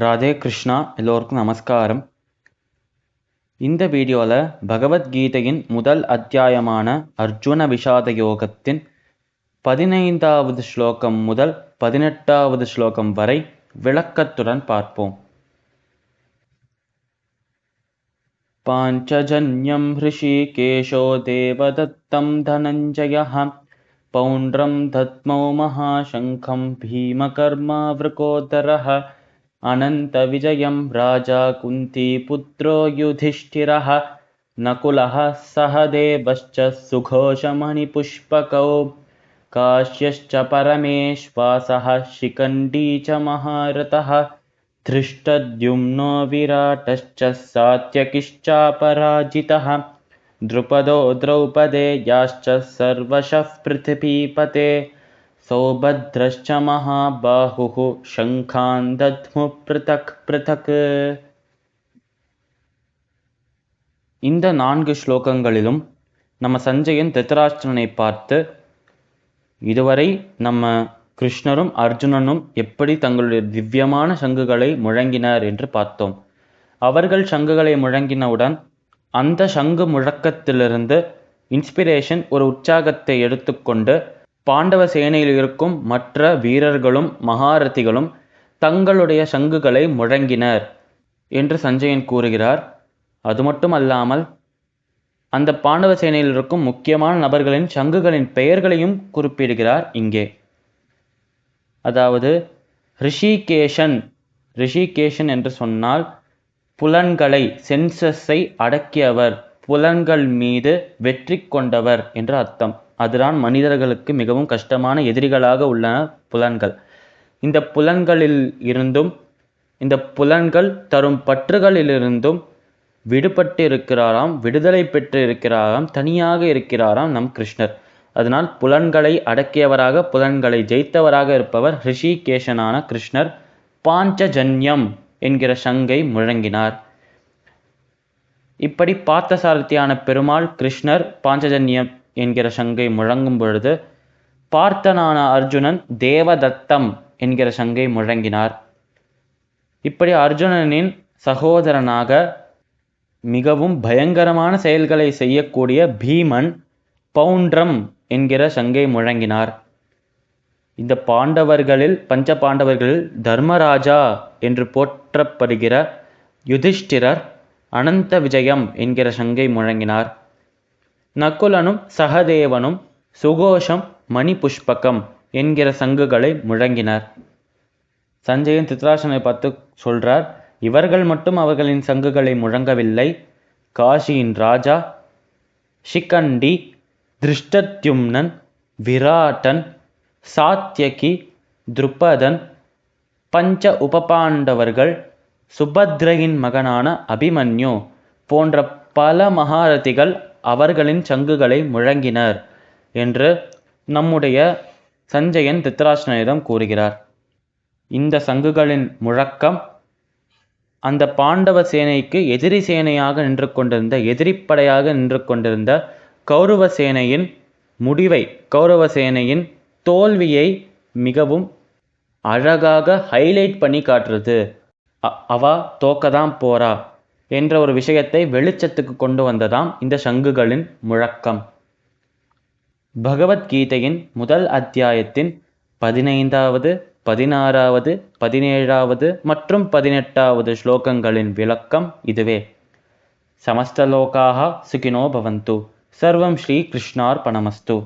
ராதே கிருஷ்ணா. எல்லோருக்கும் நமஸ்காரம். இந்த வீடியோவில் பகவத்கீதையின் முதல் அத்தியாயமான அர்ஜுன விஷாத யோகத்தின் 15வது ஸ்லோகம் முதல் 18வது ஸ்லோகம் வரை விளக்கத்துடன் பார்ப்போம். பாஞ்சஜன்யம் ஹ்ருஷிகேஷோ தேவதத்தம் தனஞ்சயः பௌண்ட்ரம் தத்மௌ மகாசங்கம் பீமகர்மா விருகோதரः அனந்த விஜயம் ராஜா குந்தி புத்ரோ யுதிஷ்டிரः நகுலः சஹதேவश्च சுகோஷமணி புஷ்பகௌ காஷ்யश्च பரமேஸ்வாசः शिखण्डी च महारथः धृष्टद्युम्नो विराटश्च सात्यकिश्चापराजितः द्रुपदो द्रौपदेयाश्च सर्वशः पृथिवीपते सौभद्रश्च महाबाहुः शङ्खान् दद्मुः पृथक् पृथक्. இந்த 4 ஸ்லோகங்களிலும் நம்ம சஞ்சயன் திருதராஷ்டிரனை பார்த்து இதுவரை நம்ம கிருஷ்ணரும் அர்ஜுனனும் எப்படி தங்களுடைய திவ்யமான சங்குகளை முழங்கினர் என்று பார்த்தோம். அவர்கள் சங்குகளை முழங்கினவுடன் அந்த சங்கு முழக்கத்திலிருந்து இன்ஸ்பிரேஷன், ஒரு உற்சாகத்தை எடுத்துக்கொண்டு பாண்டவ சேனையில் இருக்கும் மற்ற வீரர்களும் மகாரதிகளும் தங்களுடைய சங்குகளை முழங்கினர் என்று சஞ்சயன் கூறுகிறார். அது மட்டும் அல்லாமல் அந்த பாண்டவ சேனையில் இருக்கும் முக்கியமான நபர்களின் சங்குகளின் பெயர்களையும் குறிப்பிடுகிறார் இங்கே. அதாவது ரிஷிகேஷன் என்று சொன்னால் புலன்களை, சென்சஸை அடக்கியவர், புலன்கள் மீது வெற்றி கொண்டவர் என்று அர்த்தம். அதுதான் மனிதர்களுக்கு மிகவும் கஷ்டமான எதிரிகளாக உள்ளன புலன்கள். இந்த புலன்களில் இருந்தும், இந்த புலன்கள் தரும் பற்றுகளிலிருந்தும் விடுபட்டு இருக்கிறாராம், விடுதலை பெற்று இருக்கிறாராம், தனியாக இருக்கிறாராம் நம் கிருஷ்ணர். அதனால் புலன்களை அடக்கியவராக, புலன்களை ஜெயித்தவராக இருப்பவர் ரிஷிகேஷனான கிருஷ்ணர். பாஞ்சஜன்யம் என்கிற சங்கை முழங்கினார். இப்படி பார்த்தசாரதியான பெருமாள் கிருஷ்ணர் பாஞ்சஜன்யம் என்கிற சங்கை முழங்கும் பொழுது பார்த்தனான அர்ஜுனன் தேவதத்தம் என்கிற சங்கை முழங்கினார். இப்படி அர்ஜுனனின் சகோதரனாக மிகவும் பயங்கரமான செயல்களை செய்யக்கூடிய பீமன் பௌண்ட்ரம் என்கிற சங்கை முழங்கினார். இந்த பாண்டவர்களில், பஞ்ச பாண்டவர்களில் தர்மராஜா என்று போற்றப்படுகிற யுதிஷ்டிரர் அனந்த விஜயம் என்கிற சங்கை முழங்கினார். நகுலனும் சகதேவனும் சுகோஷம் மணி புஷ்பகம் என்கிற சங்குகளை முழங்கினர். சஞ்சயன் திருதராஷ்டிரனை பார்த்து சொல்றார், இவர்கள் மட்டும் அவர்களின் சங்குகளை முழங்கவில்லை. காஷியின் ராஜா, ஷிகண்டி, திருஷ்டத்யும்னன், விராட்டன், சாத்யகி, துருபதன், பஞ்ச உபபாண்டவர்கள், சுபத்ரையின் மகனான அபிமன்யு போன்ற பல மகாரதிகள் அவர்களின் சங்குகளை முழங்கினர் என்று நம்முடைய சஞ்சயன் திருதராஷ்டிரனிடம் கூறுகிறார். இந்த சங்குகளின் முழக்கம் அந்த பாண்டவ சேனைக்கு எதிரி சேனையாக நின்று கொண்டிருந்த, எதிரிப்படையாக நின்று கொண்டிருந்த கௌரவ சேனையின் முடிவை, கௌரவ சேனையின் தோல்வியை மிகவும் அழகாக ஹைலைட் பண்ணி காட்டுறது. அவா தோக்கதான் போறா என்ற ஒரு விஷயத்தை வெளிச்சத்துக்கு கொண்டு வந்ததாம் இந்த சங்குகளின் முழக்கம். பகவத்கீதையின் முதல் அத்தியாயத்தின் 15வது, 16வது, 17வது மற்றும் 18வது ஸ்லோகங்களின் விளக்கம் இதுவே. சமஸ்தலோகாஹ சுகினோ பவந்து. சர்வம் ஸ்ரீ கிருஷ்ணார்பணமஸ்து.